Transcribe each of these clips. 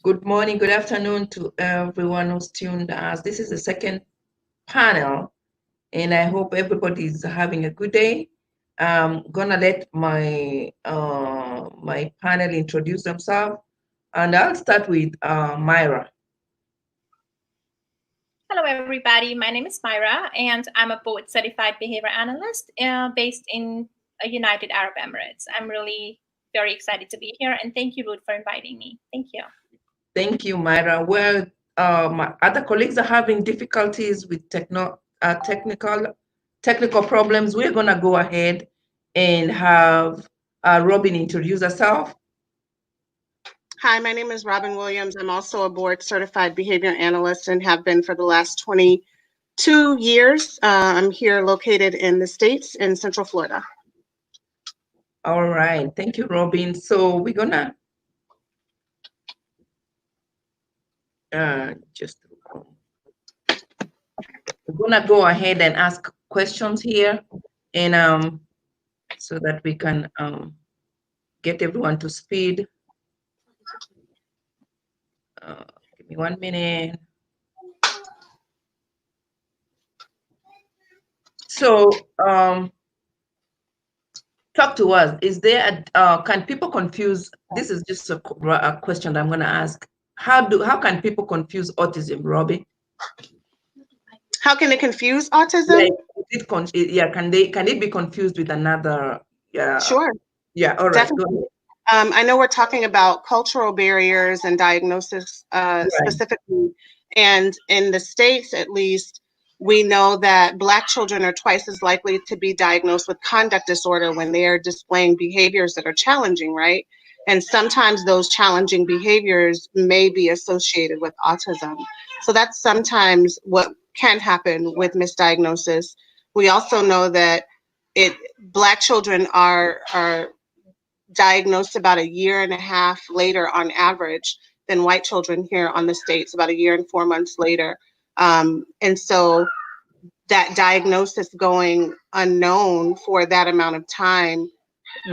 Good morning, good afternoon to everyone who's tuned us. This is the second panel, and I hope everybody's having a good day. I'm gonna let my panel introduce themselves, and I'll start with Myra. Hello, everybody. My name is Myra, and I'm a board certified behavior analyst based in United Arab Emirates. I'm really very excited to be here, and thank you, Ruth, for inviting me. Thank you. Thank you, Myra. Well, my other colleagues are having difficulties with technical problems. We're gonna go ahead and have Robin introduce herself. Hi, my name is Robin Williams. I'm also a board certified behavior analyst and have been for the last 22 years. I'm here located in the States in Central Florida. All right, thank you, Robin. So we're gonna go ahead and ask questions here, and so that we can get everyone to speed. Give me 1 minute. So talk to us. Is there can people confuse? This is just a question that I'm going to ask. How can people confuse autism, Robbie? How can it confuse autism? Can it be confused with another? Yeah. Sure. Yeah. All right. Definitely. I know we're talking about cultural barriers and diagnosis specifically, and in the States, at least, we know that Black children are twice as likely to be diagnosed with conduct disorder when they are displaying behaviors that are challenging, right? And sometimes those challenging behaviors may be associated with autism. So that's sometimes what can happen with misdiagnosis. We also know that Black children are diagnosed about a year and a half later on average than white children here on the States, about a year and 4 months later. And so that diagnosis going unknown for that amount of time,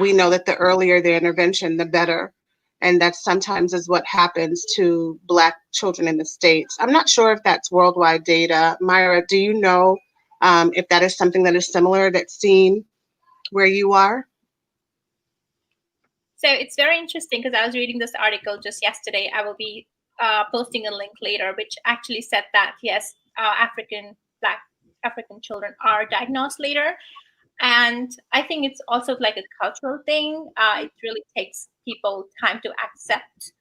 we know that the earlier the intervention, the better. And that sometimes is what happens to Black children in the States. I'm not sure if that's worldwide data. Myra, do you know if that is something that is similar that's seen where you are? So it's very interesting because I was reading this article just yesterday. I will be posting a link later, which actually said that, yes, Black African children are diagnosed later. And I think it's also like a cultural thing. It really takes people time to accept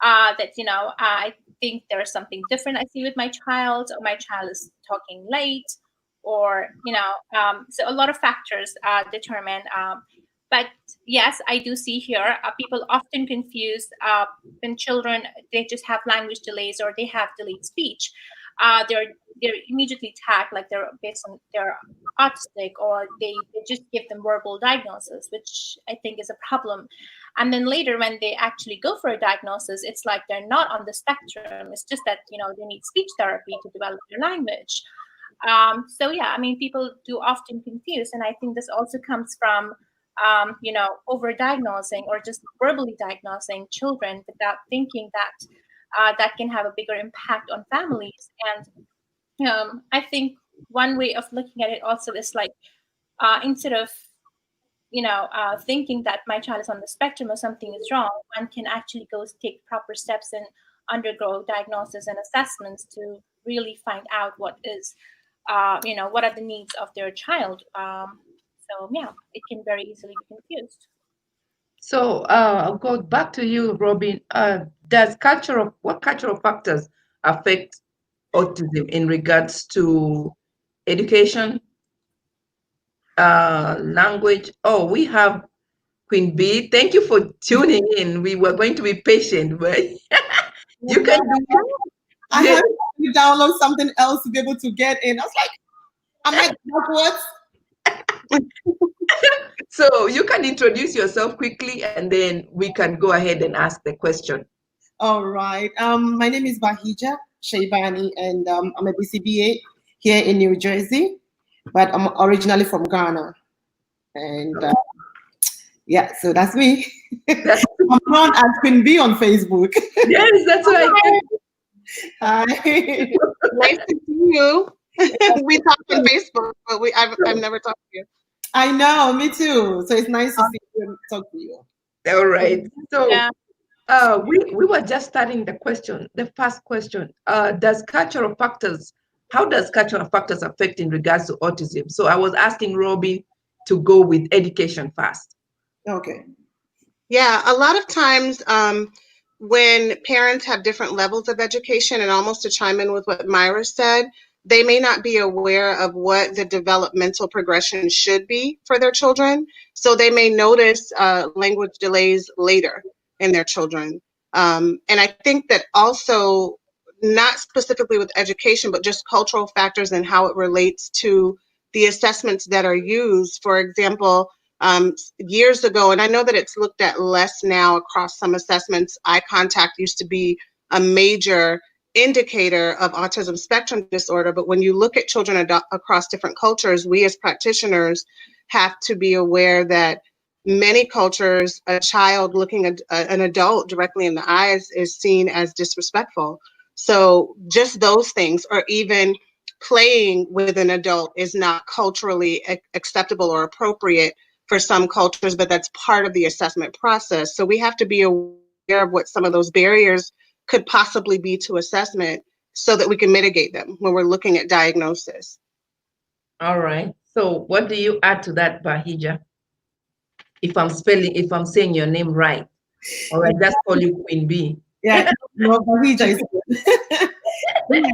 that, I think there's something different I see with my child, or my child is talking late, or, so a lot of factors determine. But yes, I do see here people often confuse when children, they just have language delays or they have delayed speech. They're immediately tagged like they're based on they're autistic, or they just give them verbal diagnosis, which I think is a problem. And then later when they actually go for a diagnosis, it's like they're not on the spectrum. It's just that they need speech therapy to develop their language. So yeah, I mean, people do often confuse, and I think this also comes from over-diagnosing or just verbally diagnosing children without thinking that that can have a bigger impact on families. And I think one way of looking at it also is like instead of thinking that my child is on the spectrum or something is wrong, one can actually go take proper steps and undergo diagnosis and assessments to really find out what is what are the needs of their child. So yeah, it can very easily be confused. So I'll go back to you, Robin. What cultural factors affect autism in regards to education, language? Oh, we have Queen B. Thank you for tuning in. We were going to be patient, but you can do it. I had to download something else to be able to get in. I was like, I'm like, what? So you can introduce yourself quickly, and then we can go ahead and ask the question. All right. My name is Bahija Shaibani, and I'm a BCBA here in New Jersey, but I'm originally from Ghana. And yeah, so that's me. That's I'm known as Queen B on Facebook. Yes, that's what I think. Hi. Nice to see you. We talk on Facebook, but I've never talked to you. I know, me too. So it's nice to see you and talk to you. All right. So Yeah. we were just starting the first question. How does cultural factors affect in regards to autism? So I was asking Robbie to go with education first. Okay. Yeah, a lot of times when parents have different levels of education, and almost to chime in with what Myra said, they may not be aware of what the developmental progression should be for their children. So they may notice language delays later in their children. And I think that also, not specifically with education, but just cultural factors and how it relates to the assessments that are used. For example, years ago, and I know that it's looked at less now across some assessments, eye contact used to be a major indicator of autism spectrum disorder. But when you look at children across different cultures, we as practitioners have to be aware that many cultures, a child looking at an adult directly in the eyes is seen as disrespectful. So just those things, or even playing with an adult, is not culturally acceptable or appropriate for some cultures, but that's part of the assessment process. So we have to be aware of what some of those barriers could possibly be to assessment so that we can mitigate them when we're looking at diagnosis. All right. So what do you add to that, Bahija? If I'm saying your name right, or I just call you Queen B. Yeah, no, Bahija is good.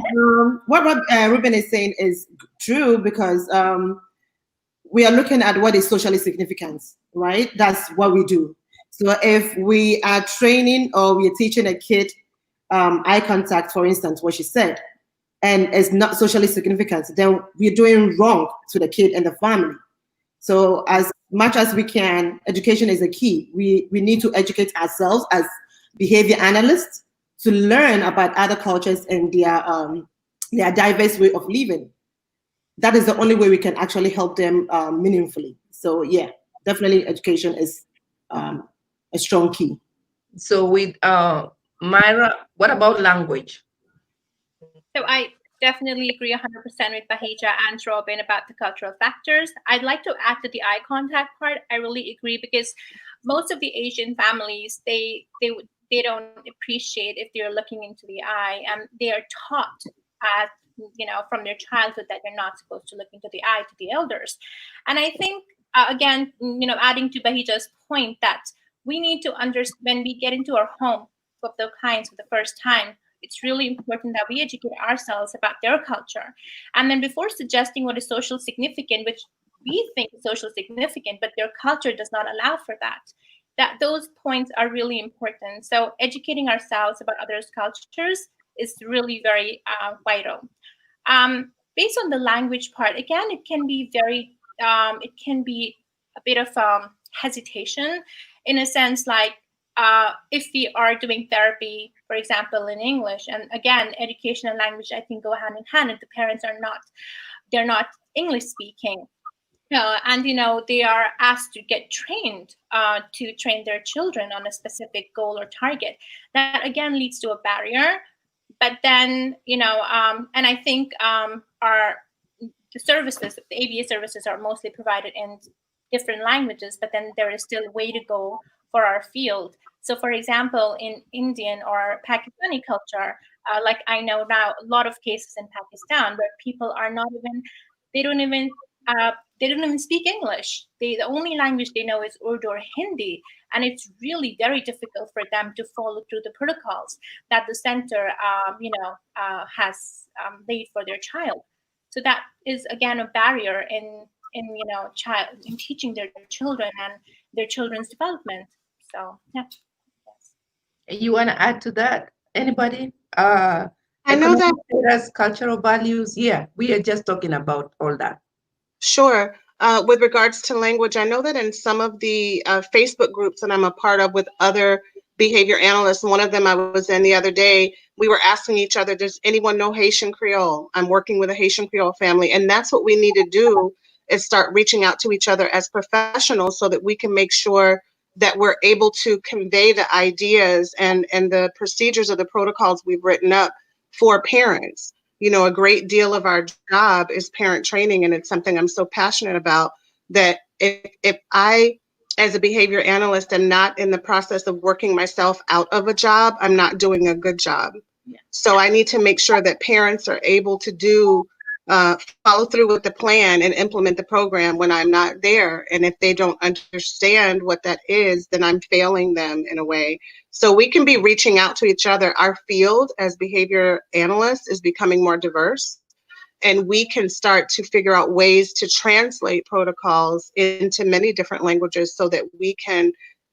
What Ruben is saying is true because we are looking at what is socially significant, right? That's what we do. So if we are training or we are teaching a kid eye contact, for instance, what she said, and it's not socially significant, then we're doing wrong to the kid and the family. So as much as we can, education is a key. We need to educate ourselves as behavior analysts to learn about other cultures and their diverse way of living. That is the only way we can actually help them meaningfully. So yeah, definitely education is a strong key. So with Myra, what about language? So I definitely agree 100% with Bahija and Robin about the cultural factors. I'd like to add to the eye contact part. I really agree because most of the Asian families they don't appreciate if they're looking into the eye, and they are taught at from their childhood that you're not supposed to look into the eye to the elders. And I think again, adding to Bahija's point that we need to understand when we get into our home of the kinds for the first time, it's really important that we educate ourselves about their culture. And then before suggesting what is social significant, which we think is social significant, but their culture does not allow for that those points are really important. So educating ourselves about others' cultures is really very vital. Based on the language part, again, it can be a bit of hesitation in a sense, like if we are doing therapy, for example, in English, and again, education and language, I think, go hand in hand. If the parents they're not English speaking, and they are asked to get trained to train their children on a specific goal or target. That again leads to a barrier. But then, and I think the services, the ABA services, are mostly provided in different languages, but then there is still a way to go for our field. So, for example, in Indian or Pakistani culture, like I know now, a lot of cases in Pakistan where people are not even, they don't even, they don't even speak English. The only language they know is Urdu or Hindi, and it's really very difficult for them to follow through the protocols that the center, has laid for their child. So that is again a barrier in teaching their children and their children's development. So yeah. Yes. You want to add to that? Anybody? I know that. Status, cultural values. Yeah, we are just talking about all that. Sure. With regards to language, I know that in some of the Facebook groups that I'm a part of with other behavior analysts, one of them I was in the other day, we were asking each other, does anyone know Haitian Creole? I'm working with a Haitian Creole family. And that's what we need to do, is start reaching out to each other as professionals so that we can make sure that we're able to convey the ideas and the procedures of the protocols we've written up for parents. You know, a great deal of our job is parent training, and it's something I'm so passionate about, that if I, as a behavior analyst, am not in the process of working myself out of a job, I'm not doing a good job. Yeah. So I need to make sure that parents are able to do follow through with the plan and implement the program when I'm not there. And if they don't understand what that is, then I'm failing them in a way. So we can be reaching out to each other. Our field as behavior analysts is becoming more diverse, and we can start to figure out ways to translate protocols into many different languages so that we can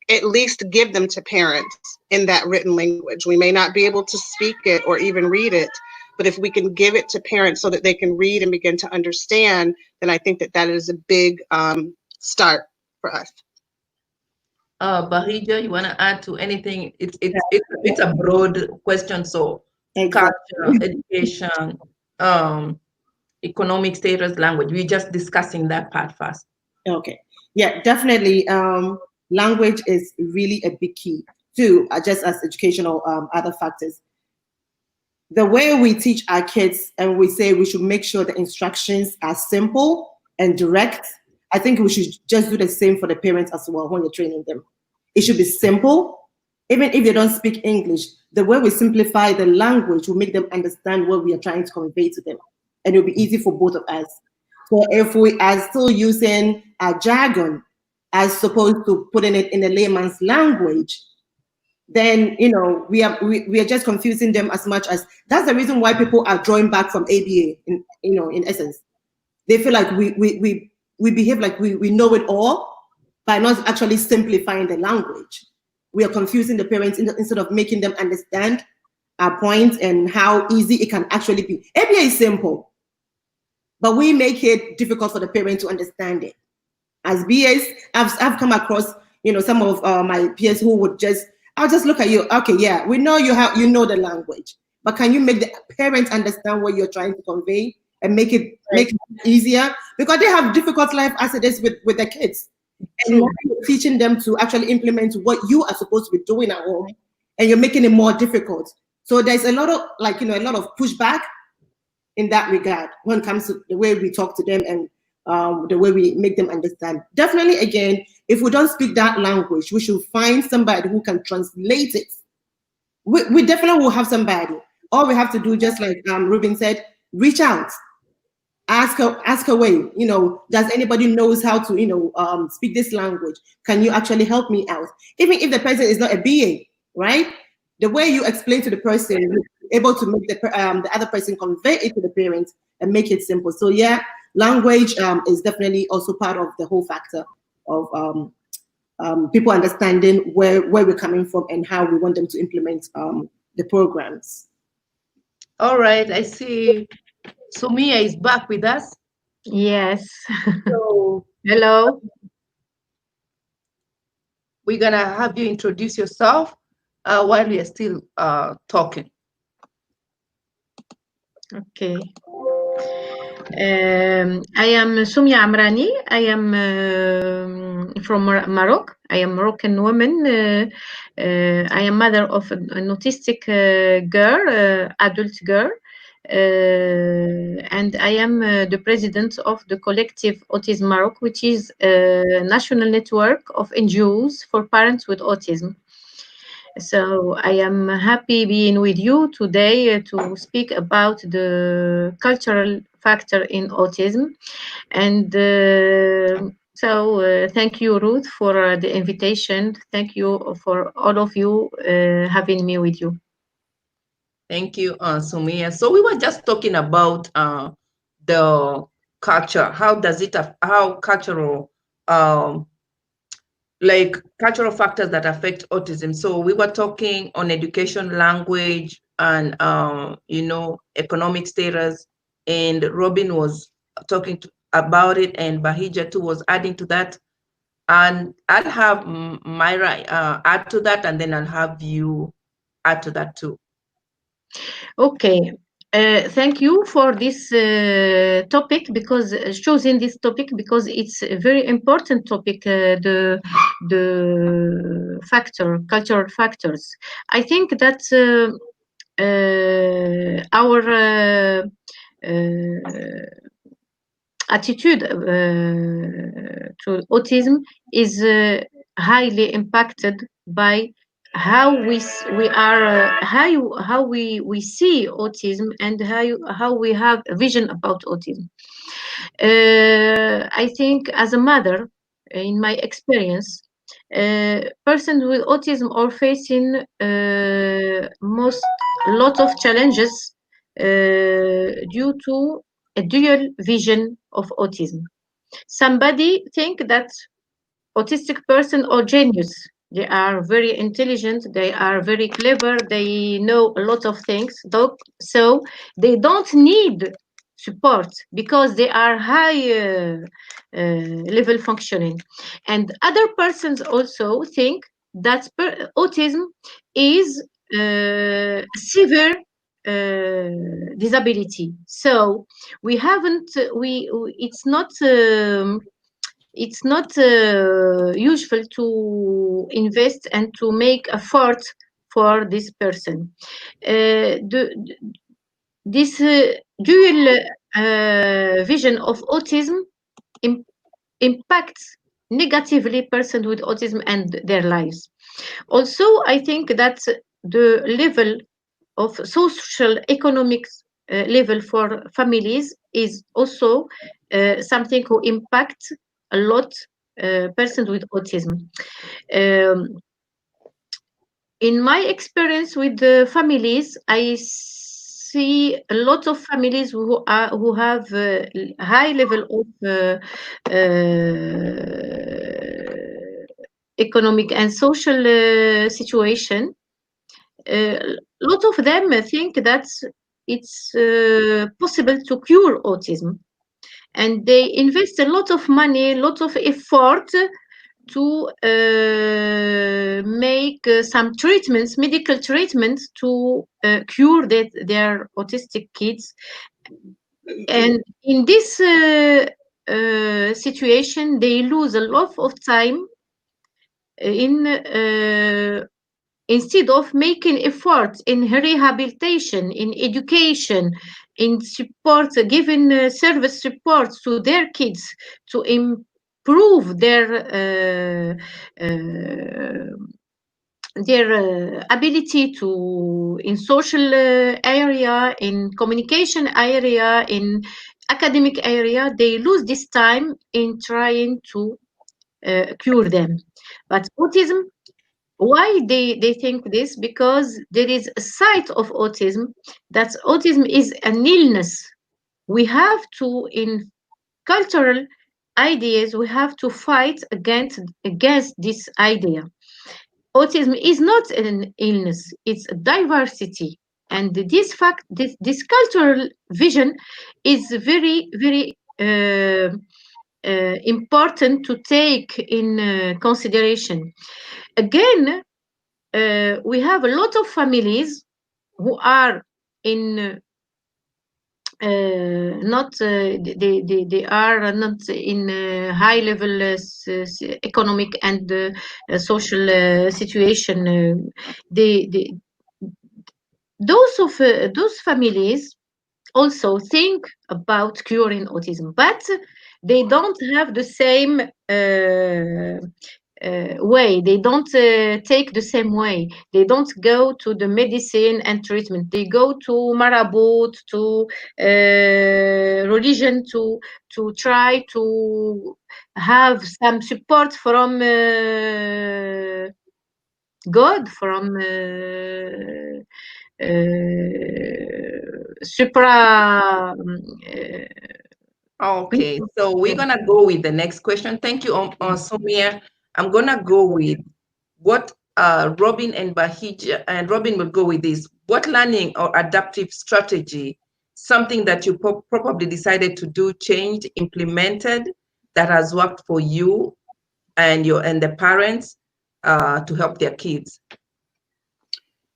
at least give them to parents in that written language. We may not be able to speak it or even read it, but if we can give it to parents so that they can read and begin to understand, then I think that that is a big start for us. Bahija, you want to add to anything? It's a broad question. So culture, education, economic status, language. We're just discussing that part first. Okay. Yeah, definitely. Language is really a big key too, just as educational other factors. The way we teach our kids, and we say we should make sure the instructions are simple and direct, I think we should just do the same for the parents as well when you're training them. It should be simple. Even if they don't speak English, the way we simplify the language will make them understand what we are trying to convey to them. And it'll be easy for both of us. So if we are still using a jargon as opposed to putting it in a layman's language, then we are just confusing them as much as. That's the reason why people are drawing back from ABA. In essence, they feel like we behave like we know it all by not actually simplifying the language. We are confusing the parents instead of making them understand our point and how easy it can actually be. ABA is simple, but we make it difficult for the parent to understand it. As BAs, I've come across some of my peers who would I'll just look at you. Okay, yeah, we know you know the language, but can you make the parents understand what you're trying to convey and make it easier? Because they have difficult life as it is with their kids. And you're teaching them to actually implement what you are supposed to be doing at home, and you're making it more difficult. So there's a lot of a lot of pushback in that regard when it comes to the way we talk to them and the way we make them understand. Definitely, again, if we don't speak that language, we should find somebody who can translate it. We definitely will have somebody. All we have to do, just like Ruben said, reach out. Ask away. Does anybody knows how to speak this language? Can you actually help me out? Even if the person is not a BA, right? The way you explain to the person, you're able to make the other person convey it to the parents and make it simple. So yeah, language is definitely also part of the whole factor of people understanding where we're coming from and how we want them to implement the programs. All right, I see Sumia is back with us. Yes. So, hello. We're going to have you introduce yourself while we are still talking. Okay. I am Sumia Amrani. I am from Morocco. I am Moroccan woman. I am mother of an autistic girl, adult girl. And I am the president of the collective Autism Morocco, which is a national network of NGOs for parents with autism. So I am happy being with you today to speak about the cultural factor in autism. And so thank you, Ruth, for the invitation. Thank you for all of you having me with you. Thank you, Sumia. So we were just talking about the culture. How cultural cultural factors that affect autism. So we were talking on education, language, and economic status. And Robin was talking about it, and Bahija too was adding to that. And I'll have Myra add to that, and then I'll have you add to that too. Okay. Thank you for this topic, because choosing this topic, because it's a very important topic. The cultural factors. I think that our attitude to autism is highly impacted by how we are how we see autism, and how we have a vision about autism. I think, as a mother, in my experience, persons with autism are facing most lot of challenges due to a dual vision of autism. Somebody think that autistic person are genius. They are very intelligent. They are very clever. They know a lot of things. So they don't need support because they are high level functioning. And other persons also think that autism is severe disability. So we haven't we it's not useful to invest and to make effort for this person. This dual vision of autism im- impacts negatively persons with autism and their lives. Also, I think that the level of social economics level for families is also something who impacts a lot persons with autism. Um, in my experience with the families, I see a lot of families who have high level of economic and social situation. A lot of them think that it's possible to cure autism, and they invest a lot of money, a lot of effort to make some treatments, medical treatments, to cure their autistic kids. And in this situation, they lose a lot of time in instead of making efforts in rehabilitation, in education, in support, giving service support to their kids to improve their ability to in social area, in communication area, in academic area. They lose this time in trying to cure them. But autism, why they think this? Because there is a side of autism, that autism is an illness. We have to, in cultural ideas, we have to fight against this idea. Autism is not an illness, it's a diversity. And this cultural vision is very important to take in consideration. Again, we have a lot of families who are in not they are not in high level economic and social situation. They those families also think about curing autism, but they don't have the same way. They don't take the same way. They don't go to the medicine and treatment. They go to marabout, to religion, to try to have some support from God, from supra. Okay, so we're gonna go with the next question. Thank you, Somia. I'm gonna go with what Robin and Bahija, and Robin will go with this. What learning or adaptive strategy, something that you probably decided to do, changed, implemented, that has worked for you and the parents to help their kids?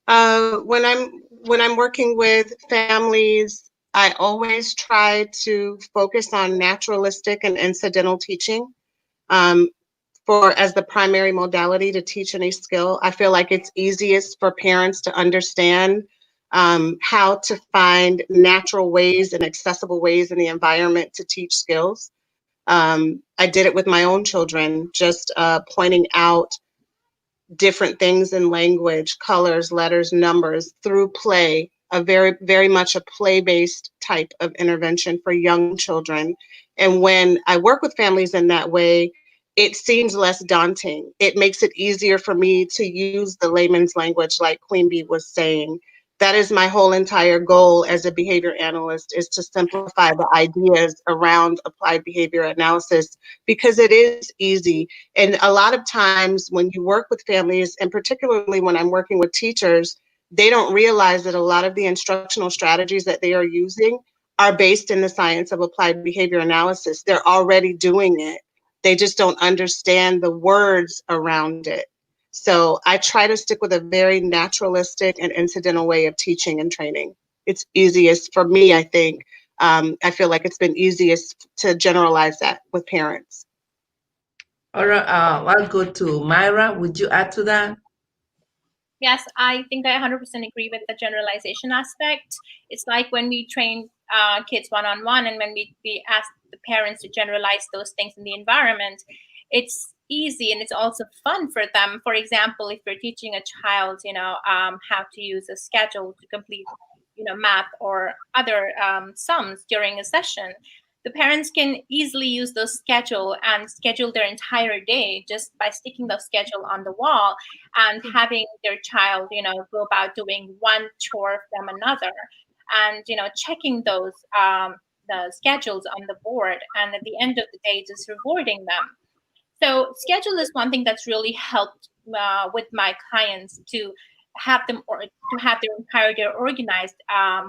When I'm when I'm working with families, I always try to focus on naturalistic and incidental teaching um, for as the primary modality to teach any skill. I feel like it's easiest for parents to understand how to find natural ways and accessible ways in the environment to teach skills. I did it with my own children, just pointing out different things in language, colors, letters, numbers through play, a very much a play-based type of intervention for young children. And when I work with families in that way, it seems less daunting. It makes it easier for me to use the layman's language, like Queen Bee was saying. That is my whole entire goal as a behavior analyst, is to simplify the ideas around applied behavior analysis, because it is easy. And a lot of times when you work with families, and particularly when I'm working with teachers, they don't realize that a lot of the instructional strategies that they are using are based in the science of applied behavior analysis. They're already doing it. They just don't understand the words around it. So I try to stick with a very naturalistic and incidental way of teaching and training. It's easiest for me, I think. I feel like it's been easiest to generalize that with parents. All right, I'll go to Myra. Would you add to that? Yes, I think I 100% agree with the generalization aspect. It's like when we train kids one-on-one, and when we ask the parents to generalize those things in the environment, it's easy and it's also fun for them. For example, if you're teaching a child, how to use a schedule to complete, math or other sums during a session, the parents can easily use those schedule and schedule their entire day just by sticking the schedule on the wall and having their child, go about doing one chore from another, and checking those the schedules on the board, and at the end of the day just rewarding them. So schedule is one thing that's really helped with my clients to have them, or to have their entire day organized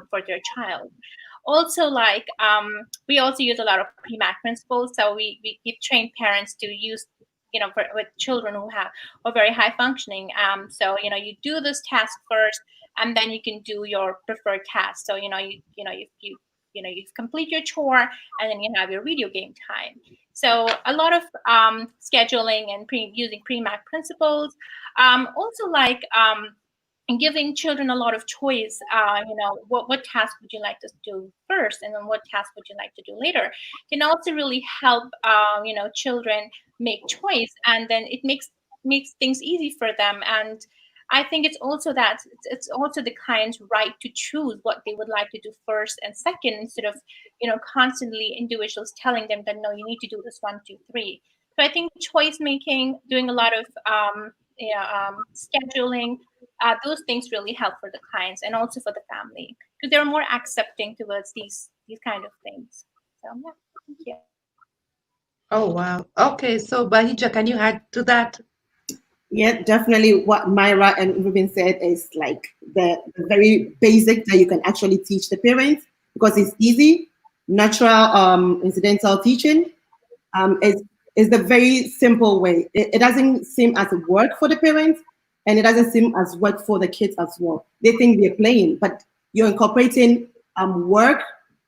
for their child. Also, like we also use a lot of pre-mac principles. So we give trained parents to use, with children who are very high functioning. So you do this task first, and then you can do your preferred task. So you complete your chore, and then you have your video game time. So a lot of scheduling and using pre-mac principles. Also, like and giving children a lot of choice. What task would you like to do first, and then what task would you like to do later, can also really help children make choice, and then it makes things easy for them. And I think it's also that it's also the client's right to choose what they would like to do first and second, instead of constantly individuals telling them that no, you need to do this 1, 2, 3. So I think choice making, doing a lot of scheduling, those things really help for the clients and also for the family, because they're more accepting towards these kind of things. So yeah, thank you. Oh, wow. Okay, so Bahija, can you add to that? Yeah, definitely. What Myra and Ruben said is like the very basic that you can actually teach the parents, because it's easy. Natural incidental teaching is the very simple way. It doesn't seem as work for the parents, and it doesn't seem as work for the kids as well. They think they're playing, but you're incorporating work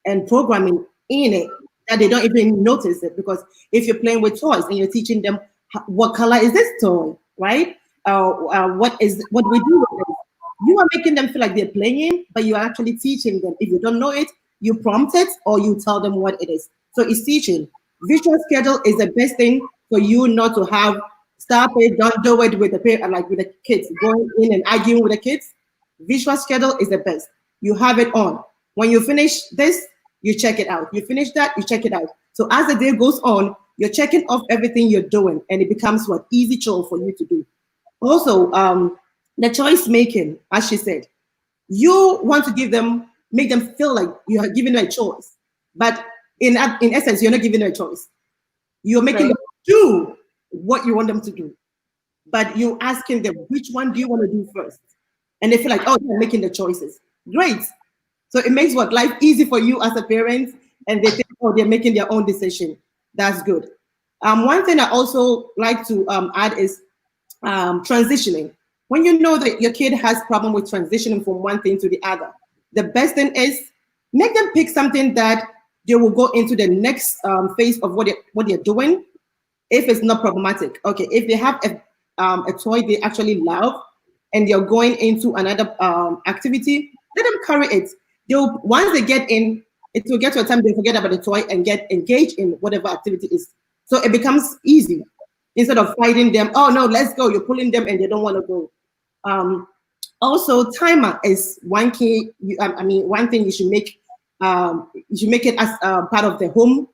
and programming in it that they don't even notice it. Because if you're playing with toys and you're teaching them what color is this toy, right? What do we do with it? You are making them feel like they're playing, but you are actually teaching them. If you don't know it, you prompt it or you tell them what it is. So it's teaching. Visual schedule is the best thing for you not to have stop it, don't do it with the like with the kids, going in and arguing with the kids. Visual schedule is the best. You have it on. When you finish this, you check it out. You finish that, you check it out. So as the day goes on, you're checking off everything you're doing, and it becomes what easy chore for you to do. Also, the choice making, as she said, you want to make them feel like you are giving them a choice, but in essence, you're not giving them a choice. You're making them do what you want them to do, but you're asking them, which one do you want to do first? And they feel like, oh, they're making the choices. Great. So it makes life easy for you as a parent, and they think, oh, they're making their own decision. That's good. One thing I also like to add is transitioning. When you know that your kid has problem with transitioning from one thing to the other, the best thing is make them pick something that they will go into the next phase of what they're doing. If it's not problematic, okay. If they have a toy they actually love and they're going into another activity, let them carry it. They'll once they get in, it will get to a time they forget about the toy and get engaged in whatever activity is. So it becomes easy instead of fighting them. Oh no, let's go. You're pulling them and they don't want to go. Um, Also, timer is one key. I mean, one thing you should make. You should make it as part of the home,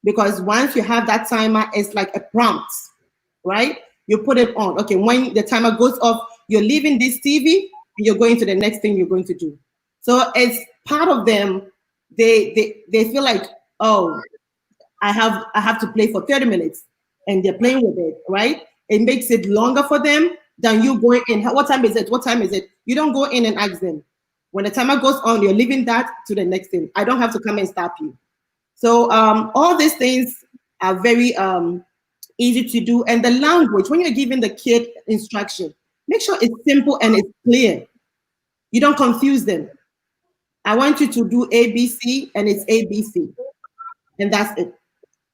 because once you have that timer, it's like a prompt, right? You put it on. Okay, when the timer goes off, you're leaving this TV and you're going to the next thing you're going to do. So it's part of them. They feel like, oh, I have to play for 30 minutes, and they're playing with it, right? It makes it longer for them than you going in. What time is it? What time is it? You don't go in and ask them. When the timer goes on, you're leaving that to the next thing. I don't have to come and stop you. So all these things are very easy to do. And the language, when you're giving the kid instruction, make sure it's simple and it's clear. You don't confuse them. I want you to do ABC, and it's ABC, and that's it.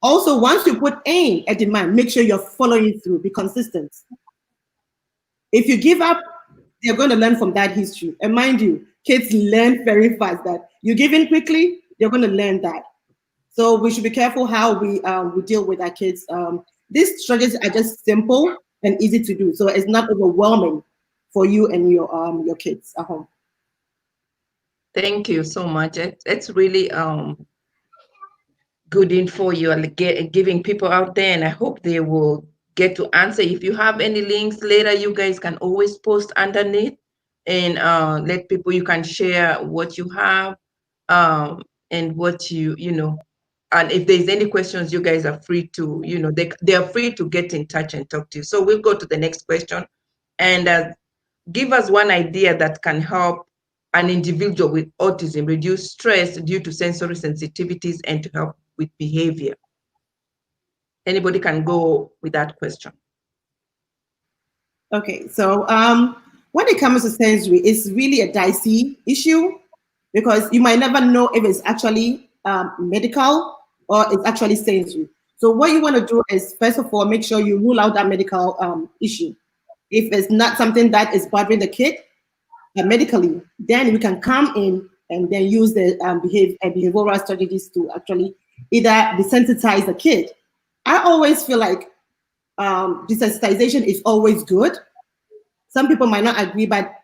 Also, once you put a demand, make sure you're following through, be consistent. If you give up, they're going to learn from that history. And mind you, kids learn very fast that you give in quickly, they're going to learn that. So we should be careful how we deal with our kids. These strategies are just simple and easy to do, so it's not overwhelming for you and your kids at home. Thank you so much. It's really good info you are giving people out there, and I hope they will get to answer. If you have any links later, you guys can always post underneath and let people, you can share what you have and what you know. And if there's any questions, you guys are free to, they are free to get in touch and talk to you. So we'll go to the next question, and give us one idea that can help an individual with autism reduce stress due to sensory sensitivities and to help with behavior. Anybody can go with that question. Okay, so when it comes to sensory, it's really a dicey issue because you might never know if it's actually medical or it's actually sensory. So what you want to do is, first of all, make sure you rule out that medical issue. If it's not something that is bothering the kid medically, then we can come in and then use the behavioral strategies to actually either desensitize the kid. I always feel like desensitization is always good. Some people might not agree, but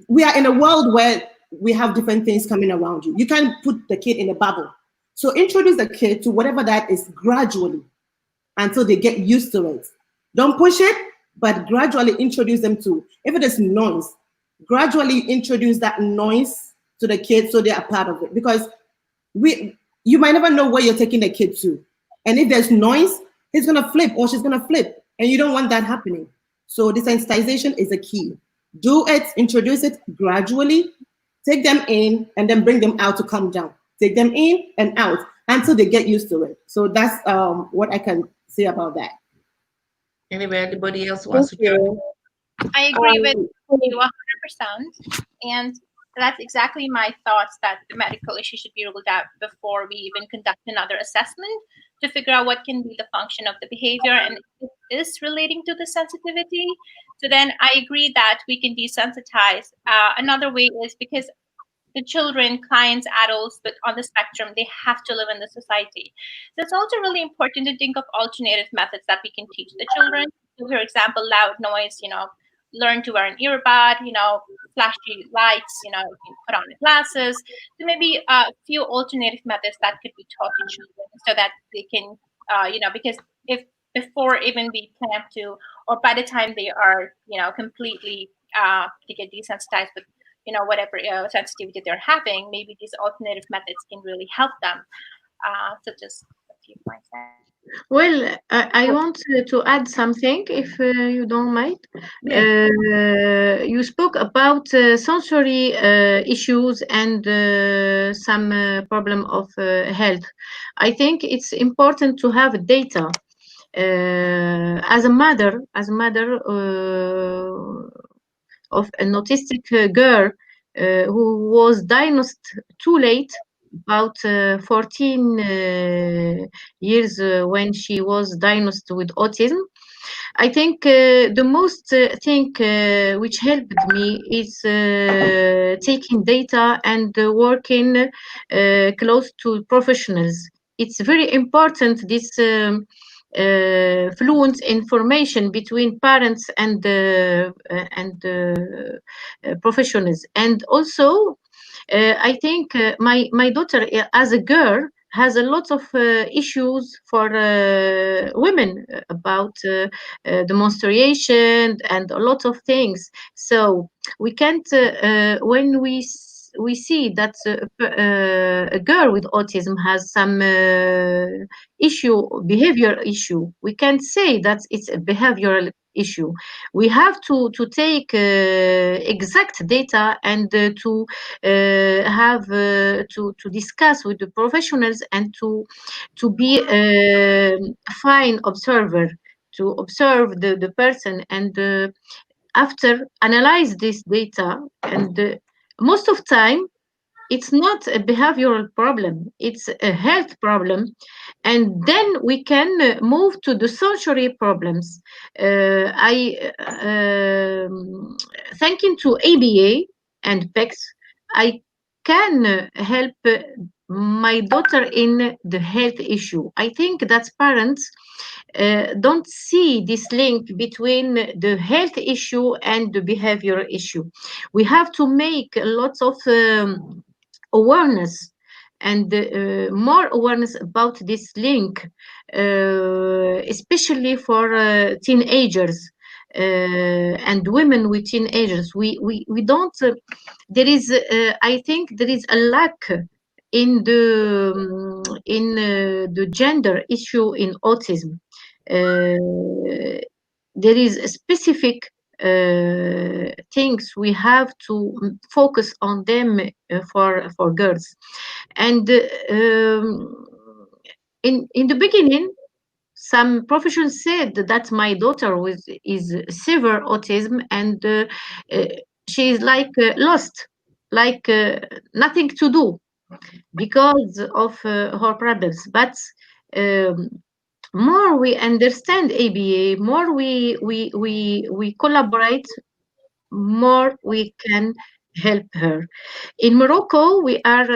we are in a world where we have different things coming around you. You can't put the kid in a bubble. So introduce the kid to whatever that is gradually until they get used to it. Don't push it, but gradually introduce them to, if it is noise, gradually introduce that noise to the kid so they are part of it. Because you might never know where you're taking the kid to. And if there's noise, he's gonna flip or she's gonna flip. And you don't want that happening. So desensitization is a key. Do it, introduce it gradually, take them in, and then bring them out to calm down. Take them in and out until they get used to it. So that's what I can say about that. Anybody else wants to you. I agree with you 100%. And that's exactly my thoughts, that the medical issue should be ruled out before we even conduct another assessment to figure out what can be the function of the behavior and if it is relating to the sensitivity. So then I agree that we can desensitize. Another way is because the children, clients, adults, but on the spectrum, they have to live in the society. So it's also really important to think of alternative methods that we can teach the children. So for example, loud noise, learn to wear an earbud, flashy lights, you can put on the glasses. So maybe a few alternative methods that could be taught to children so that they can, because if before even we plan to, or by the time they are, completely to get desensitized with, whatever sensitivity they're having, maybe these alternative methods can really help them. So just a few points there. Well, I want to add something, if you don't mind. You spoke about sensory issues and some problem of health. I think it's important to have data As a mother of an autistic girl who was diagnosed too late, about 14 years when she was diagnosed with autism. I think the most thing which helped me is taking data and working close to professionals. It's very important, this fluent information between parents and professionals. And also I think my daughter, as a girl, has a lot of issues for women about the menstruation and a lot of things. So we can't when we see that a girl with autism has some behavior issue, we can't say that it's a behavioral issue. We have to take exact data and to have to discuss with the professionals and to be a fine observer, to observe the person, and after analyze this data. And most of time it's not a behavioral problem, it's a health problem, and then we can move to the sensory problems. I thanking to ABA and PECS, I can help my daughter in the health issue. I think that parents don't see this link between the health issue and the behavior issue. We have to make lots of awareness and more awareness about this link, especially for teenagers and women with teenagers. We don't, there is, I think there is a lack in the gender issue in autism. There is a specific things we have to focus on them for girls. And in the beginning, some professionals said that my daughter is severe autism, and she is like lost, like nothing to do because of her problems. But um, more we understand ABA, more we collaborate, more we can help her. In Morocco, we are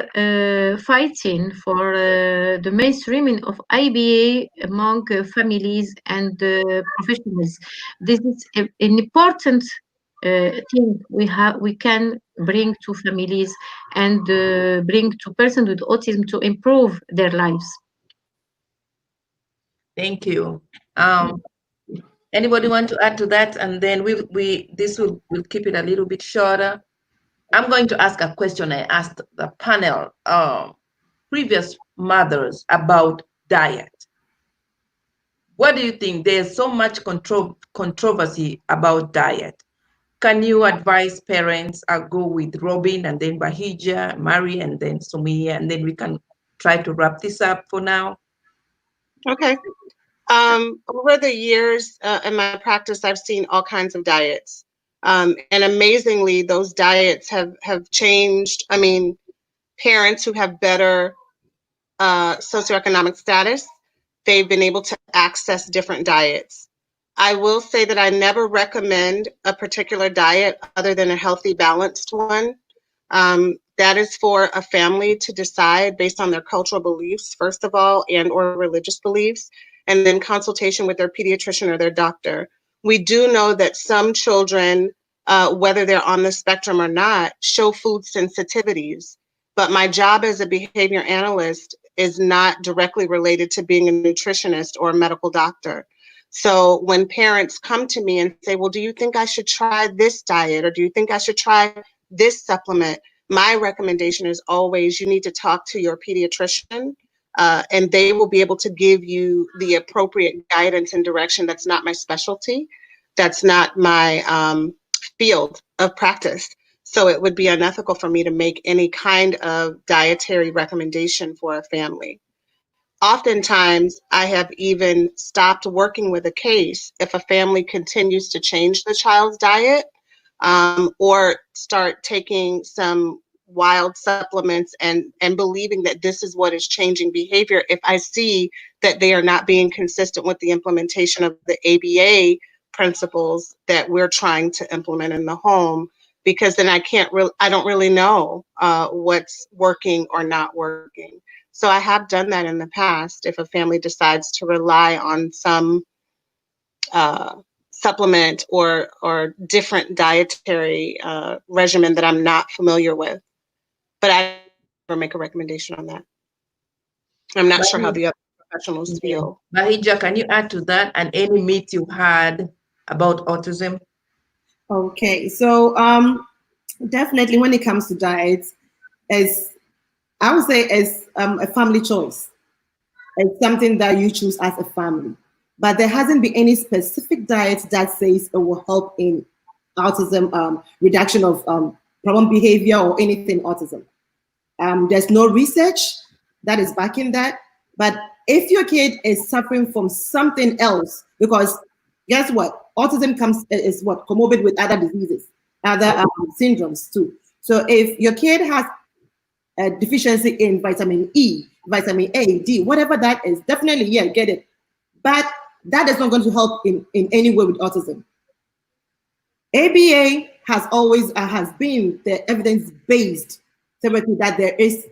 fighting for the mainstreaming of IBA among families and professionals. This is an important thing we can bring to families and bring to persons with autism to improve their lives. Thank you. Anybody want to add to that? And then we'll keep it a little bit shorter. I'm going to ask a question I asked the panel, previous mothers, about diet. What do you think? There's so much controversy about diet. Can you advise parents? I'll go with Robin and then Bahija, Mari, and then Sumia, and then we can try to wrap this up for now. Okay. Over the years in my practice, I've seen all kinds of diets. And amazingly, those diets have changed. I mean, parents who have better socioeconomic status, they've been able to access different diets. I will say that I never recommend a particular diet other than a healthy, balanced one. That is for a family to decide based on their cultural beliefs, first of all, and or religious beliefs, and then consultation with their pediatrician or their doctor. We do know that some children, whether they're on the spectrum or not, show food sensitivities. But my job as a behavior analyst is not directly related to being a nutritionist or a medical doctor. So when parents come to me and say, well, do you think I should try this diet, or do you think I should try this supplement? My recommendation is always you need to talk to your pediatrician, and they will be able to give you the appropriate guidance and direction. That's not my specialty. That's not my field of practice. So it would be unethical for me to make any kind of dietary recommendation for a family. oftentimes I have even stopped working with a case if a family continues to change the child's diet, or start taking some wild supplements and believing that this is what is changing behavior. If I see that they are not being consistent with the implementation of the ABA principles that we're trying to implement in the home, because then I don't really know what's working or not working. So I have done that in the past. If a family decides to rely on some supplement or different dietary regimen that I'm not familiar with, but I never make a recommendation on that. I'm not sure how the other professionals feel. Bahija, can you add to that and any myth you had about autism? Okay, so definitely when it comes to diets, as I would say, as a family choice. It's something that you choose as a family. But there hasn't been any specific diet that says it will help in autism, reduction of problem behavior or anything autism. There's no research that is backing that. But if your kid is suffering from something else, because guess what? Autism is what? Comorbid with other diseases, other syndromes too. So if your kid has a deficiency in vitamin E, vitamin A, D, whatever that is, definitely, yeah, get it. But that is not going to help in any way with autism. ABA has always has been the evidence-based therapy that there is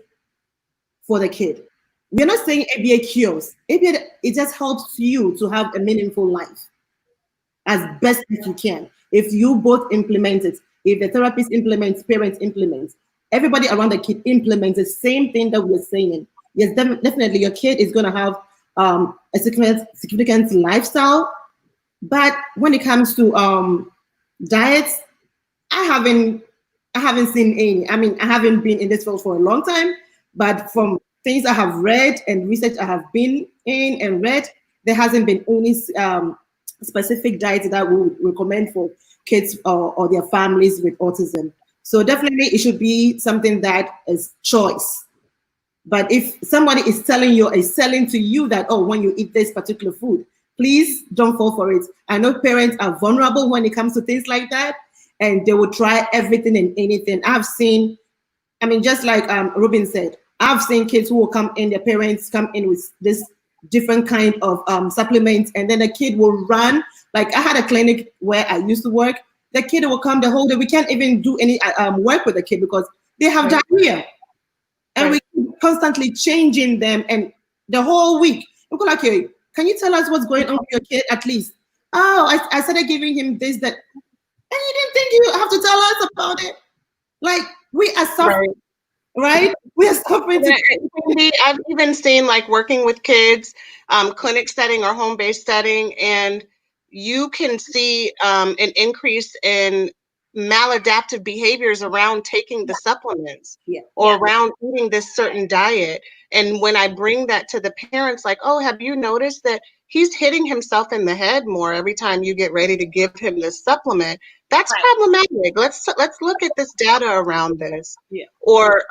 for the kid. We're not saying ABA cures. ABA, it just helps you to have a meaningful life as best as you can. If you both implement it, if the therapist implements, parents implement, everybody around the kid implements the same thing that we're saying. Yes, definitely your kid is going to have a significant lifestyle. But when it comes to diets, I haven't seen any. I mean, I haven't been in this field for a long time, but from things I have read and research I have been in and read, there hasn't been any specific diets that we would recommend for kids or their families with autism. So definitely it should be something that is choice. But if somebody is selling to you that, oh, when you eat this particular food, please don't fall for it. I know parents are vulnerable when it comes to things like that, and they will try everything and anything. I've seen, I mean, just like Ruben said, I've seen kids who will come in, their parents come in with this different kind of supplements, and then the kid will run. Like I had a clinic where I used to work. The kid will come the whole day. We can't even do any work with the kid because they have diarrhea. And we keep constantly changing them, and the whole week we go like, hey, can you tell us what's going on with your kid at least? Oh, I started giving him this, that, and you didn't think you have to tell us about it. Like we are suffering, right? We are suffering. I've even seen like working with kids, clinic setting or home-based setting, and you can see an increase in maladaptive behaviors around taking the supplements or around eating this certain diet. And when I bring that to the parents, like, oh, have you noticed that he's hitting himself in the head more every time you get ready to give him this supplement? That's problematic. Let's look at this data around this. Yeah. Or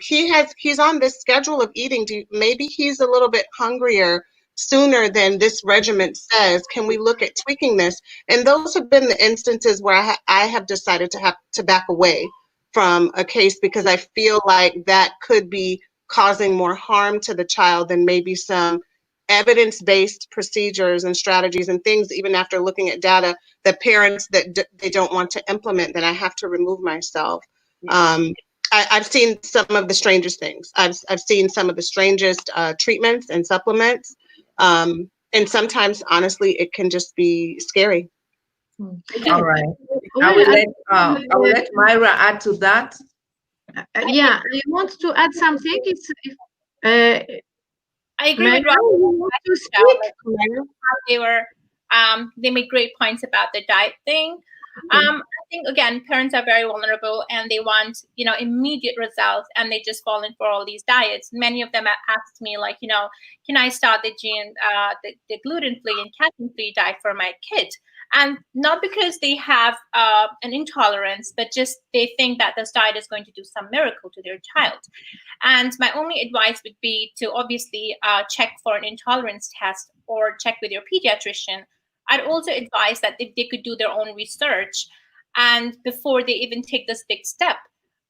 he's on this schedule of eating. Maybe he's a little bit hungrier sooner than this regimen says. Can we look at tweaking this? And those have been the instances where I have decided to have to back away from a case because I feel like that could be causing more harm to the child than maybe some evidence-based procedures and strategies and things, even after looking at data, the parents that they don't want to implement, then I have to remove myself. I've seen some of the strangest things. I've seen some of the strangest treatments and supplements. And sometimes, honestly, it can just be scary. All right. I will let Myra add to that. Yeah, I want to add something. I agree with Rob. They made great points about the diet thing. I think again, parents are very vulnerable and they want, immediate results, and they just fall in for all these diets. Many of them asked me, like, can I start the gluten-free and casein-free diet for my kid? and not because they have an intolerance, but just they think that this diet is going to do some miracle to their child. And my only advice would be to obviously check for an intolerance test or check with your pediatrician. I'd also advise that if they could do their own research and before they even take this big step.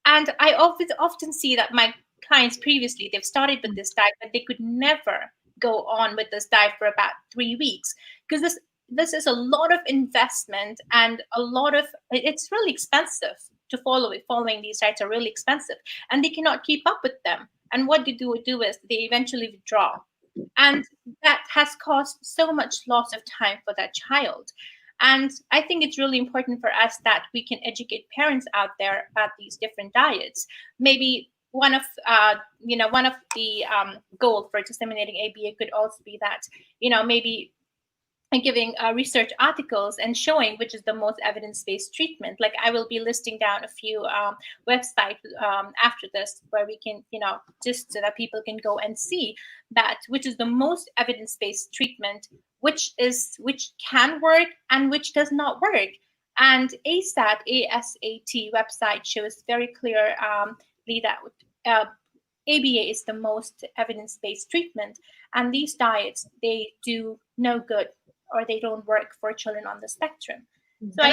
And I often see that my clients previously, they've started with this diet, but they could never go on with this diet for about 3 weeks, because this is a lot of investment and a lot of, it's really expensive to following these diets are really expensive, and they cannot keep up with them. And what they do is they eventually withdraw, and that has caused so much loss of time for that child. And I think it's really important for us that we can educate parents out there about these different diets. Maybe one of one of the goal for disseminating ABA could also be that, maybe and giving research articles and showing which is the most evidence-based treatment. Like, I will be listing down a few websites after this where we can, just so that people can go and see that which is the most evidence-based treatment, which can work and which does not work. And ASAT website shows very clearly that ABA is the most evidence-based treatment, and these diets, they do no good, or they don't work for children on the spectrum. So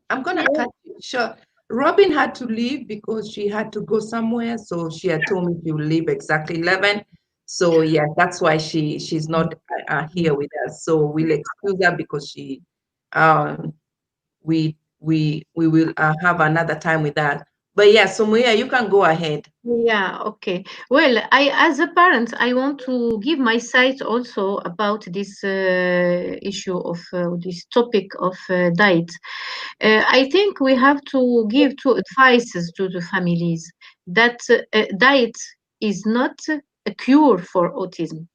I'm gonna cut you short. Robin had to leave because she had to go somewhere, so she had told me she will leave exactly 11. So yeah, that's why she's not here with us. So we'll excuse her because she we will have another time with that. But yeah, so Maria, you can go ahead. Yeah, okay. Well, as a parent, I want to give my side also about this issue of this topic of diet. I think we have to give two advices to the families that diet is not a cure for autism.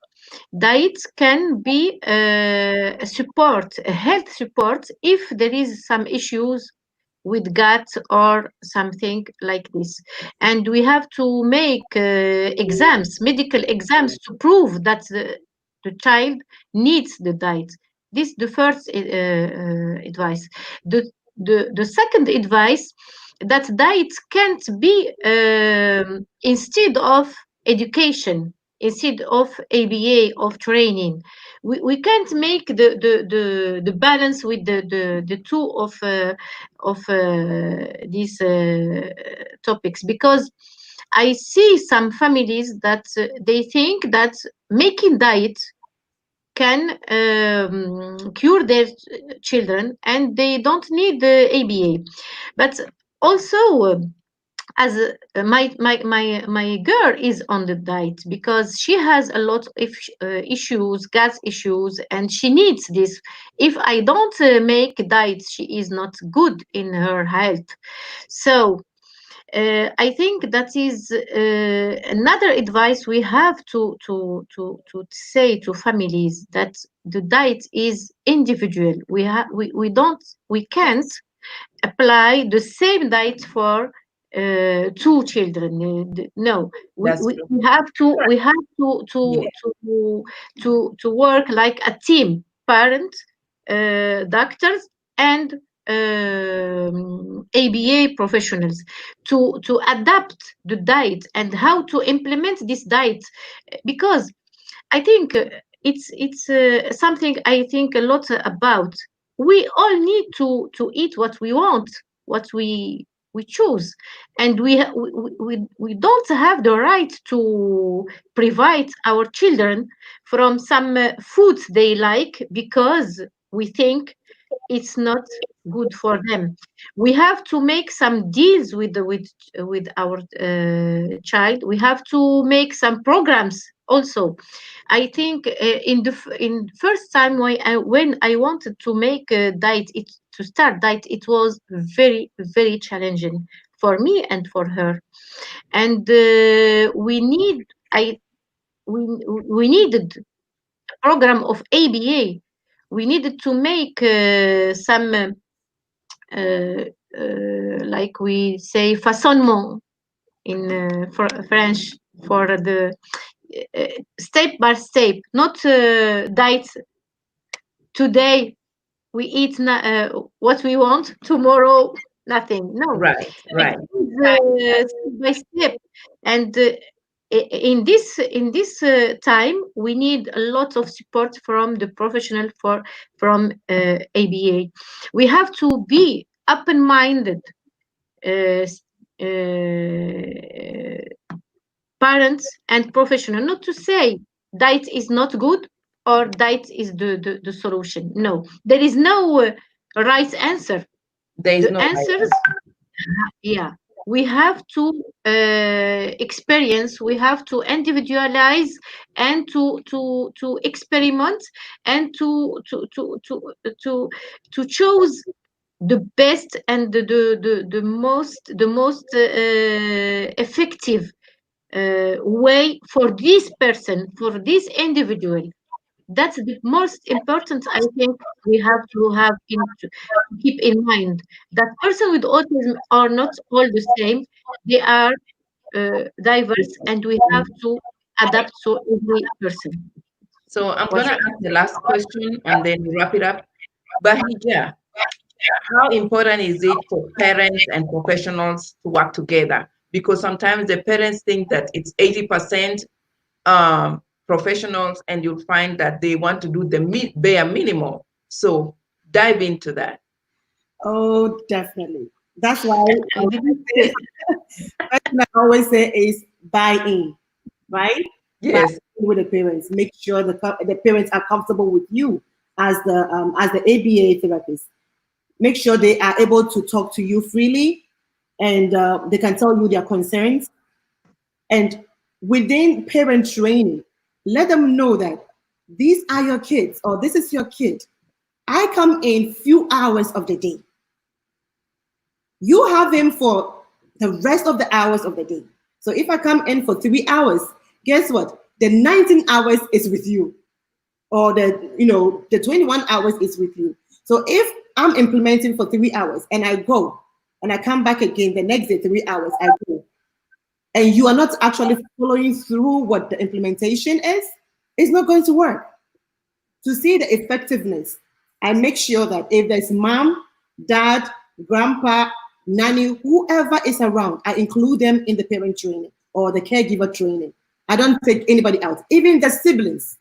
Diet can be a support, a health support, if there is some issues with gut or something like this. And we have to make exams, medical exams, to prove that the child needs the diet. This is the first advice. The second advice, that diet can't be instead of education, instead of ABA, of training. We can't make the balance with the two of these topics, because I see some families that they think that making diet can cure their children and they don't need the ABA. But also, as my girl is on the diet because she has a lot of issues, gas issues, and she needs this. If I don't make diet, she is not good in her health. So I think that is another advice we have to say to families, that the diet is individual. We can't apply the same diet for two children. No, we have to work like a team, parent, doctors, and ABA professionals, to adapt the diet and how to implement this diet, because I think it's something I think a lot about. We all need to eat what we want, what we choose, and we don't have the right to prevent our children from some foods they like because we think it's not good for them. We have to make some deals with our child. We have to make some programs also. I think in first time when I wanted to make a diet, to start diet, it was very very challenging for me and for her, and we needed a program of ABA. We needed to make some like we say façonnement in for French, for the step by step, not diet today we eat what we want, tomorrow nothing. No, Right, it right. is Exactly. step by step. And in this time, we need a lot of support from the professional, from ABA. We have to be open minded, uh, parents and professional, not to say diet is not good or diet is the solution. No, there is no right answer. There is The no right answers, answer. yeah, we have to experience, we have to individualize, and to experiment, and to choose the best and the most effective way for this person, for this individual. That's the most important, I think. We have to keep in mind that person with autism are not all the same. They are diverse, and we have to adapt to every person. So I'm What gonna ask the last question and then we wrap it up. Bahija, how important is it for parents and professionals to work together? Because sometimes the parents think that it's 80% professionals, and you'll find that they want to do the bare minimum. So dive into that. Oh, definitely. That's why I didn't say. first thing I always say is buy in, right? Buy Yes, in with the parents. Make sure the parents are comfortable with you as the ABA therapist. Make sure they are able to talk to you freely, and they can tell you their concerns. And within parent training, let them know that these are your kids, or this is your kid. I come in few hours of the day. You have him for the rest of the hours of the day. So if I come in for 3 hours, guess what? The 19 hours is with you, or the 21 hours is with you. So if I'm implementing for 3 hours and I go and I come back again the next day, 3 hours, I go, and you are not actually following through what the implementation is, it's not going to work. To see the effectiveness, I make sure that if there's mom, dad, grandpa, nanny, whoever is around, I include them in the parent training or the caregiver training. I don't take anybody out. Even the siblings,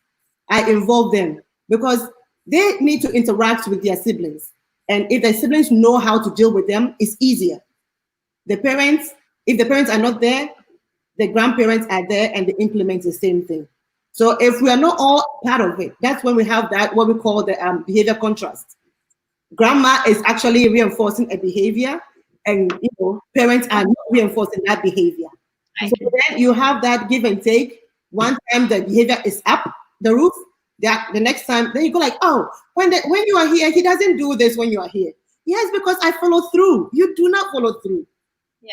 I involve them because they need to interact with their siblings. And if the siblings know how to deal with them, it's easier. The parents, if the parents are not there, the grandparents are there and they implement the same thing. So if we are not all part of it, that's when we have that what we call the behavior contrast. Grandma is actually reinforcing a behavior, and parents are not reinforcing that behavior. So then you have that give and take. One time the behavior is up the roof, the next time then you go like, oh, when you are here, he doesn't do this when you are here. Yes, because I follow through. You do not follow through. Yeah.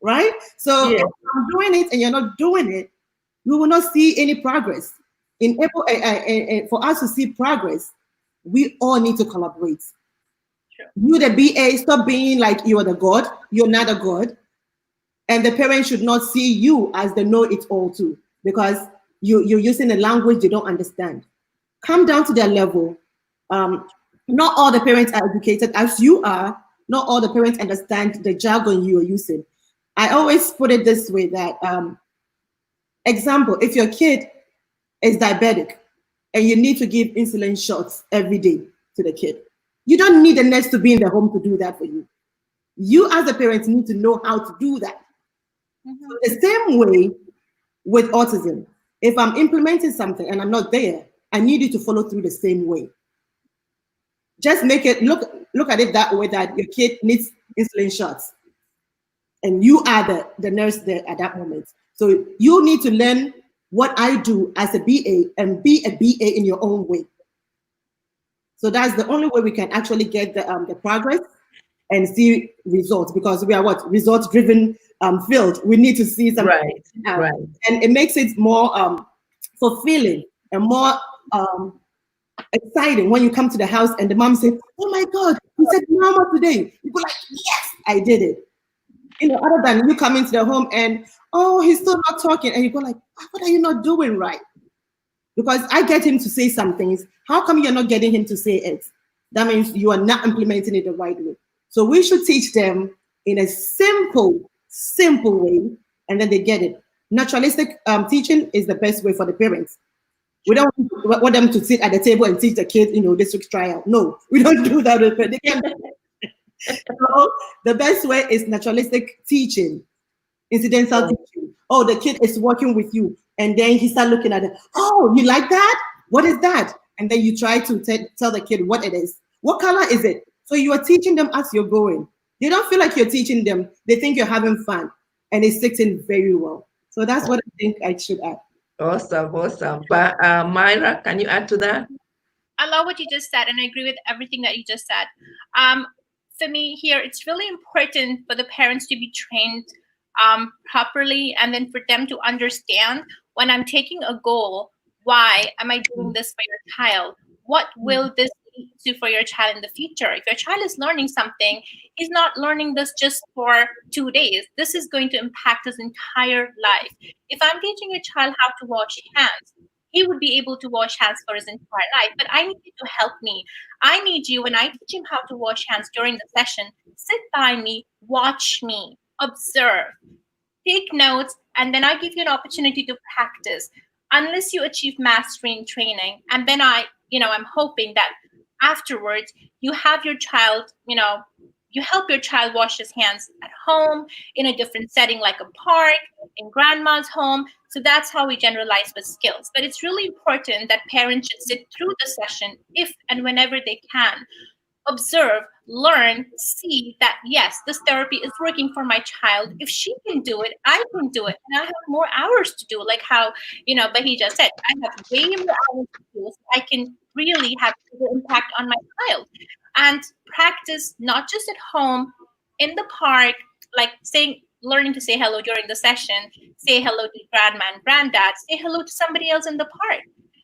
Right? So yes, if I'm doing it and you're not doing it, we will not see any progress. For us to see progress, we all need to collaborate. True. You, the BA, stop being like you are the God. You're not a God. And the parents should not see you as the know it all too, because you're using a language they don't understand. Come down to their level. Not all the parents are educated as you are. Not all the parents understand the jargon you are using. I always put it this way that, example, if your kid is diabetic and you need to give insulin shots every day to the kid, you don't need the nurse to be in the home to do that for you. You as a parent need to know how to do that. Mm-hmm. So the same way with autism, if I'm implementing something and I'm not there, I need you to follow through the same way. Just make it look at it that way, that your kid needs insulin shots and you are the nurse there at that moment. So you need to learn what I do as a BA and be a BA in your own way. So that's the only way we can actually get the progress and see results, because we are what, results driven field. We need to see something, right. and it makes it more fulfilling and more exciting when you come to the house and the mom says, "Oh my God, you said normal today." You go like, "Yes, I did it." Other than you come into the home and, "Oh, he's still not talking," and you go like, "What are you not doing right?" Because I get him to say some things. How come you're not getting him to say it? that means you are not implementing it the right way. So we should teach them in a simple way, and then they get it. Naturalistic teaching is the best way for the parents. We don't want them to sit at the table and teach the kids, this week's trial. No, we don't do that. They can. So the best way is naturalistic teaching, incidental teaching. Oh, the kid is working with you, and then he start looking at it. Oh, you like that? What is that? And then you try to tell the kid what it is. What color is it? So you are teaching them as you're going. They don't feel like you're teaching them. They think you're having fun, and it sits in very well. So that's what I think I should add. Awesome. But Myra, can you add to that? I love what you just said, and I agree with everything that you just said. For me here, it's really important for the parents to be trained properly, and then for them to understand when I'm taking a goal, why am I doing this for your child? What will this lead to for your child in the future? If your child is learning something, he's not learning this just for 2 days. This is going to impact his entire life. If I'm teaching a child how to wash hands, he would be able to wash hands for his entire life. But I need you to help me. I need you, when I teach him how to wash hands during the session, sit by me, watch me, observe, take notes, and then I give you an opportunity to practice unless you achieve mastery in training. And then I'm hoping that afterwards you have your child, you help your child wash his hands at home, in a different setting like a park, in grandma's home. So that's how we generalize with skills. But it's really important that parents should sit through the session if and whenever they can, observe, learn, see that, yes, this therapy is working for my child. If she can do it, I can do it. And I have more hours to do, like how, Bahija said, I have way more hours to do, so I can really have a bigger impact on my child. And practice not just at home, in the park, like learning to say hello during the session, say hello to grandma and granddad, say hello to somebody else in the park.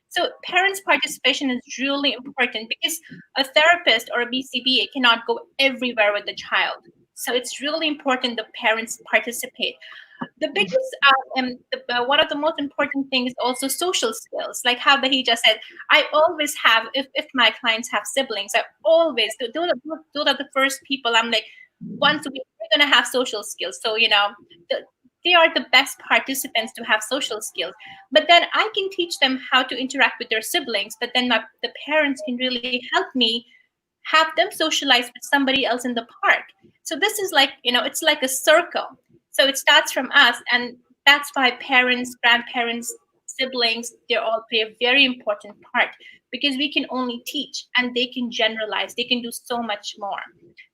So parents' participation is really important, because a therapist or a BCBA cannot go everywhere with the child. So it's really important the parents participate. The biggest, one of the most important things is also social skills. Like how Bahija said, I always have, if my clients have siblings, I always, those are the first people I'm like, once a week, we're going to have social skills. So, they are the best participants to have social skills. But then I can teach them how to interact with their siblings, but then the parents can really help me have them socialize with somebody else in the park. So this is like, it's like a circle. So it starts from us, and that's why parents, grandparents, siblings, they all play a very important part, because we can only teach and they can generalize. They can do so much more.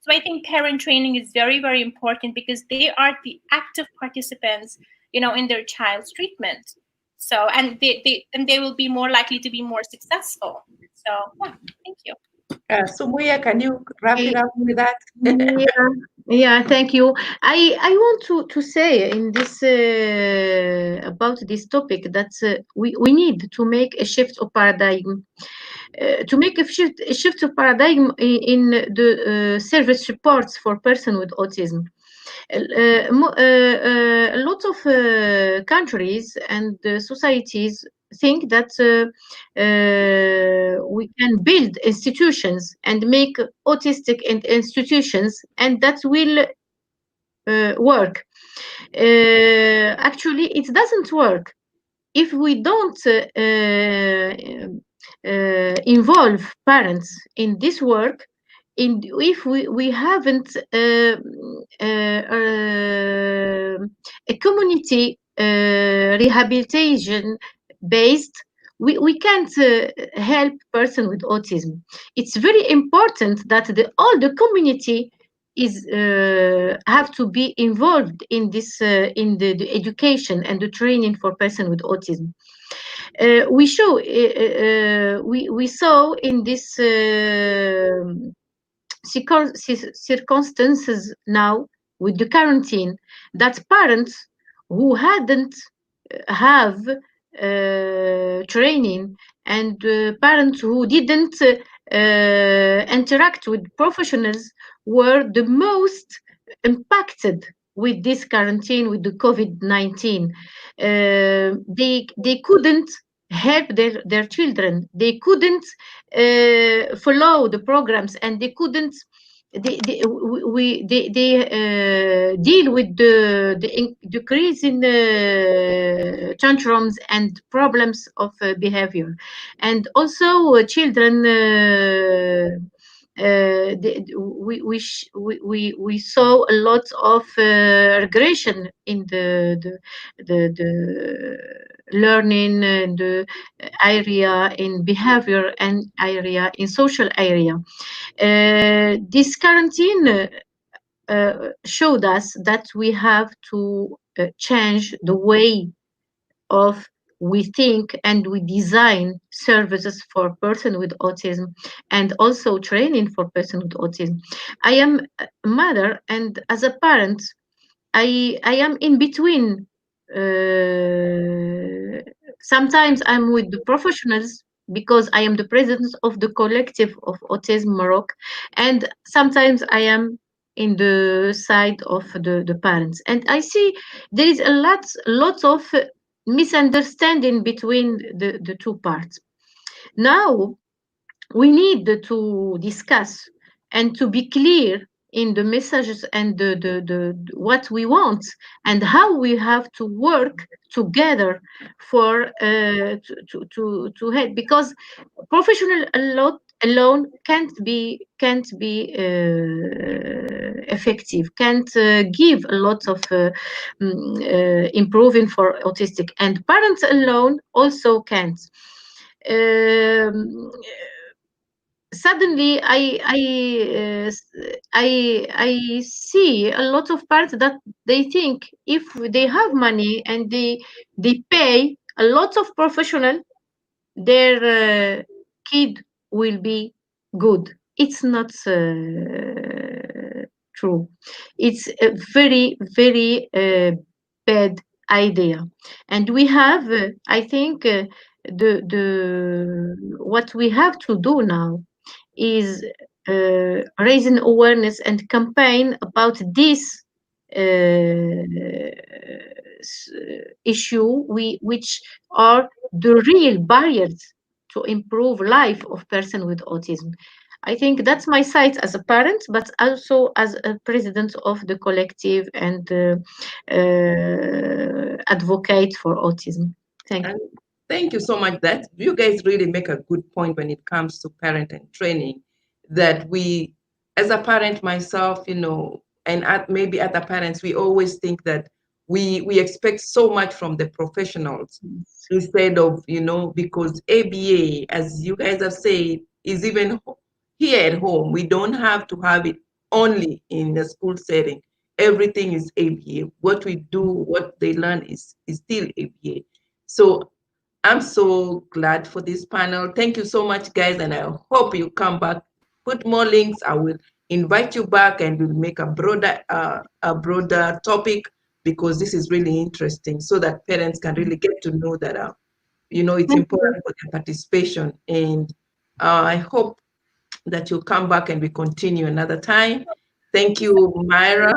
So I think parent training is very, very important, because they are the active participants, in their child's treatment. So, and they will be more likely to be more successful. So, yeah, thank you. So Muya, can you wrap it up with that? Yeah, thank you. I want to say in this about this topic that we need to make a shift of paradigm. To make a shift of paradigm in the service reports for person with autism. A lot of countries and societies think that we can build institutions and make autistic institutions, and that will work. Actually, it doesn't work if we don't involve parents in this work. If we haven't a community rehabilitation based, we can't help person with autism. It's very important that all the community is have to be involved in this in the education and the training for person with autism. We saw in this circumstances now with the quarantine that parents who hadn't have training, and parents who didn't interact with professionals were the most impacted with this quarantine, with the COVID-19. They couldn't help their children. They couldn't follow the programs, and they couldn't they deal with the decrease in tantrums and problems of behavior. And also children we saw a lot of regression in the learning and the area in behavior and area in social area. This quarantine showed us that we have to change the way of we think and we design services for person with autism, and also training for person with autism. I am a mother, and as a parent, I am in between. Sometimes I'm with the professionals because I am the president of the collective of Autism Morocco, and sometimes I am in the side of the parents, and I see there is a lot of misunderstanding between the two parts. Now we need to discuss and to be clear in the messages and what we want and how we have to work together for to help, because professional alone can't be effective, can't give a lot of improving for autistic, and parents alone also can't. um, Suddenly I see a lot of parents that they think if they have money and they pay a lot of professional, their kid will be good. It's not true. It's a very bad idea, and we have I think the what we have to do now is raising awareness and campaign about this uh, issue, which are the real barriers to improve life of person with autism. I think that's my side as a parent, but also as a president of the collective and advocate for autism. Thank you. And thank you so much. That you guys really make a good point when it comes to parent and training. That we, as a parent myself, and maybe other parents, we always think that we expect so much from the professionals instead of, because ABA, as you guys have said, is even here at home. We don't have to have it only in the school setting. Everything is ABA. What we do, what they learn is still ABA. So I'm so glad for this panel. Thank you so much, guys, and I hope you come back. Put more links. I will invite you back, and we'll make a broader topic, because this is really interesting, so that parents can really get to know that it's Thank you. important for their participation. And I hope that you'll come back and we continue another time. Thank you, Myra,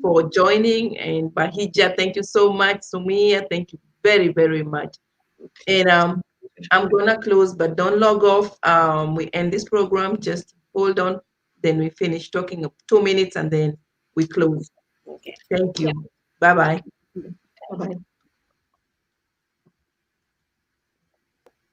for joining, and Bahija, thank you so much. Sumia, thank you very, very much. And I'm gonna close, but don't log off. We end this program. Just hold on. Then we finish talking 2 minutes, and then we close. Okay. Thank you. Bye bye. Bye.